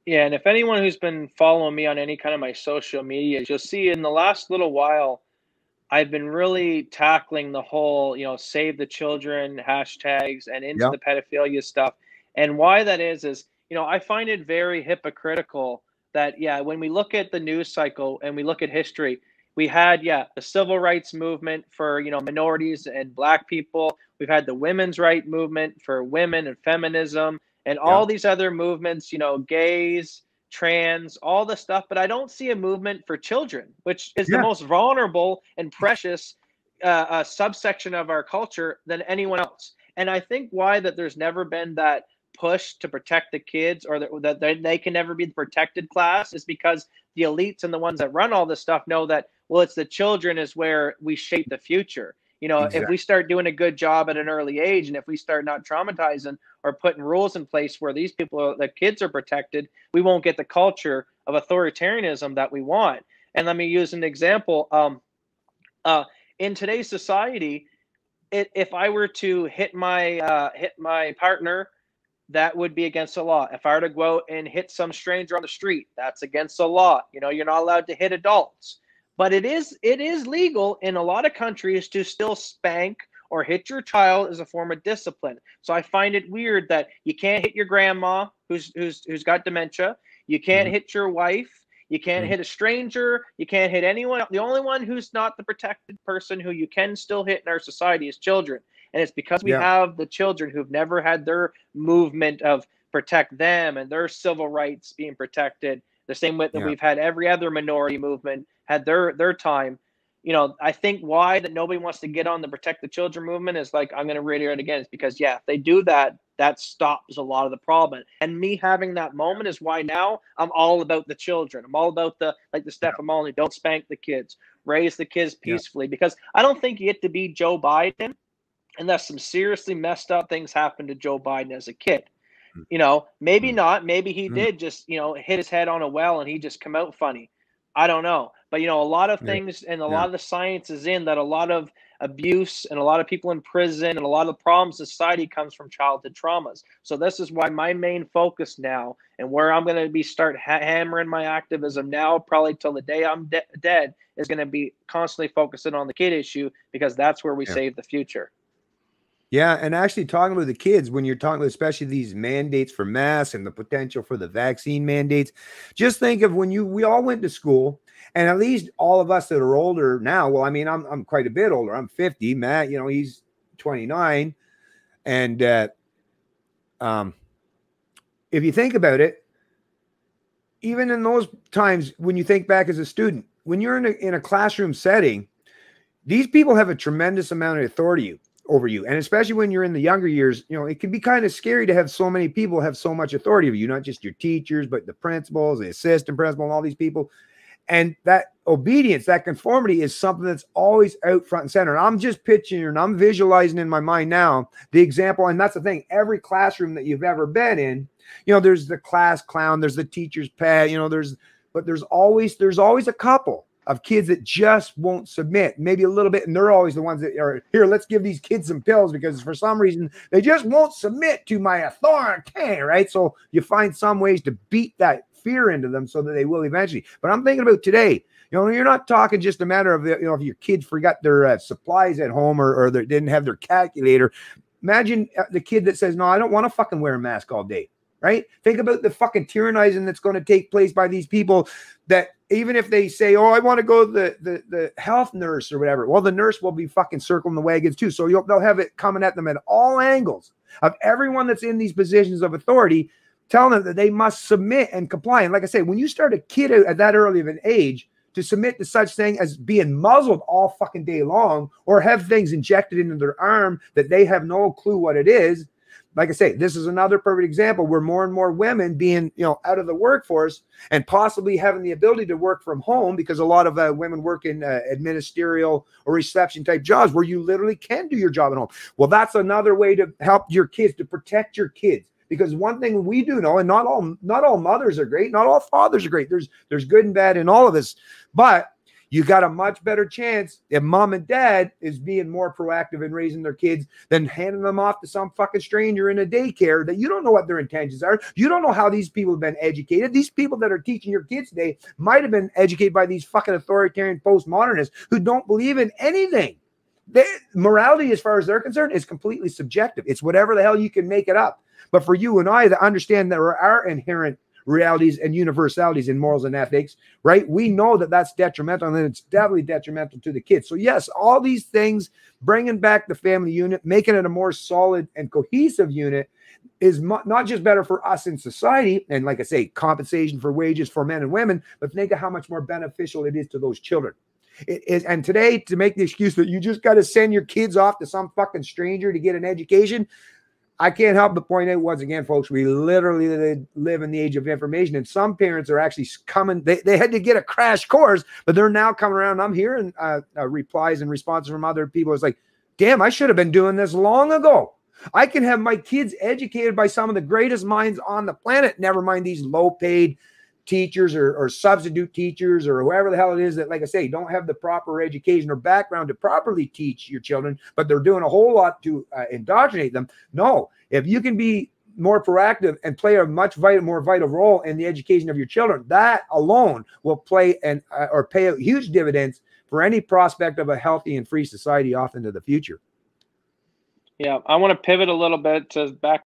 Yeah, and if anyone who's been following me on any kind of my social media, you'll see in the last little while, I've been really tackling the whole, save the children hashtags and into Yeah. the pedophilia stuff. And why that is, I find it very hypocritical that, yeah, when we look at the news cycle and we look at history, we had, yeah, the civil rights movement for, minorities and black people. We've had the women's right movement for women and feminism and Yeah. all these other movements, gays, trans, all the stuff, but I don't see a movement for children, which is the Yeah. most vulnerable and precious subsection of our culture than anyone else. And I think why that there's never been that push to protect the kids, or that they can never be the protected class, is because the elites and the ones that run all this stuff know that, well, it's the children is where we shape the future. If Exactly. we start doing a good job at an early age, and if we start not traumatizing or putting rules in place where these people, the kids, are protected, we won't get the culture of authoritarianism that we want. And let me use an example. In today's society, if I were to hit my partner, that would be against the law. If I were to go out and hit some stranger on the street, that's against the law. You're not allowed to hit adults. But it is legal in a lot of countries to still spank or hit your child as a form of discipline. So I find it weird that you can't hit your grandma who's got dementia. You can't Mhm. hit your wife. You can't Mhm. hit a stranger. You can't hit anyone. The only one who's not the protected person who you can still hit in our society is children. And it's because we Yeah. have the children who've never had their movement of protect them and their civil rights being protected the same way that Yeah. we've had every other minority movement had their time. I think why that nobody wants to get on the protect the children movement is, like, I'm going to reiterate again, is because, yeah, if they do that, that stops a lot of the problem. And me having that moment is why now I'm all about the children. I'm all about the Yeah. Stefan Molyneux, don't spank the kids, raise the kids Yeah. peacefully, because I don't think you get to be Joe Biden unless some seriously messed up things happened to Joe Biden as a kid. Maybe Mhm. not. Maybe he Mhm. did just, hit his head on a well and he just come out funny. I don't know. But, a lot of Yeah. things and a Yeah. lot of the science is in that a lot of abuse and a lot of people in prison and a lot of the problems in society comes from childhood traumas. So this is why my main focus now, and where I'm going to be start hammering my activism now, probably till the day I'm dead, is going to be constantly focusing on the kid issue, because that's where we Yeah. save the future. Yeah, and actually talking about the kids, when you're talking about especially these mandates for masks and the potential for the vaccine mandates, just think of when we all went to school, and at least all of us that are older now. Well, I mean, I'm quite a bit older. I'm 50. Matt, he's 29, and um, if you think about it, even in those times when you think back as a student, when you're in a classroom setting, these people have a tremendous amount of authority over you. And especially when you're in the younger years, it can be kind of scary to have so many people have so much authority over you, not just your teachers, but the principals, the assistant principal, and all these people. And that obedience, that conformity is something that's always out front and center. And I'm just picturing and I'm visualizing in my mind now the example. And that's the thing, every classroom that you've ever been in, there's the class clown, there's the teacher's pet, but there's always a couple of kids that just won't submit, maybe a little bit. And they're always the ones that are here. Let's give these kids some pills because for some reason they just won't submit to my authority, right? So you find some ways to beat that fear into them so that they will eventually. But I'm thinking about today. You're not talking just a matter of, if your kid forgot their supplies at home or they didn't have their calculator. Imagine the kid that says, no, I don't want to fucking wear a mask all day, right? Think about the fucking tyrannizing that's going to take place by these people that even if they say, oh, I want to go to the health nurse or whatever, well, the nurse will be fucking circling the wagons too. So they'll have it coming at them at all angles of everyone that's in these positions of authority, telling them that they must submit and comply. And like I say, when you start a kid out at that early of an age to submit to such thing as being muzzled all fucking day long or have things injected into their arm that they have no clue what it is, like I say, this is another perfect example where more and more women being, out of the workforce and possibly having the ability to work from home, because a lot of women work in administrative or reception type jobs where you literally can do your job at home. Well, that's another way to help your kids, to protect your kids. Because one thing we do know, and not all mothers are great, not all fathers are great. There's good and bad in all of this, but You got a much better chance if mom and dad is being more proactive in raising their kids than handing them off to some fucking stranger in a daycare that you don't know what their intentions are. You don't know how these people have been educated. These people that are teaching your kids today might have been educated by these fucking authoritarian postmodernists who don't believe in anything. Morality, as far as they're concerned, is completely subjective. It's whatever the hell you can make it up. But for you and I to understand there are inherent realities and universalities in morals and ethics, right? We know that that's detrimental, and it's definitely detrimental to the kids. So yes, all these things, bringing back the family unit, making it a more solid and cohesive unit, is not just better for us in society, and like I say, compensation for wages for men and women, but think of how much more beneficial it is to those children. It is, and today, to make the excuse that you just got to send your kids off to some fucking stranger to get an education, I can't help but point out once again, folks, we literally live in the age of information, and some parents are actually coming. They had to get a crash course, but they're now coming around. I'm hearing replies and responses from other people. It's like, damn, I should have been doing this long ago. I can have my kids educated by some of the greatest minds on the planet. Never mind these low-paid teachers or substitute teachers or whoever the hell it is that, like I say, don't have the proper education or background to properly teach your children, but they're doing a whole lot to indoctrinate them. No, if you can be more proactive and play a much more vital role in the education of your children, that alone will play or pay out huge dividends for any prospect of a healthy and free society off into the future. Yeah, I want to pivot a little bit to back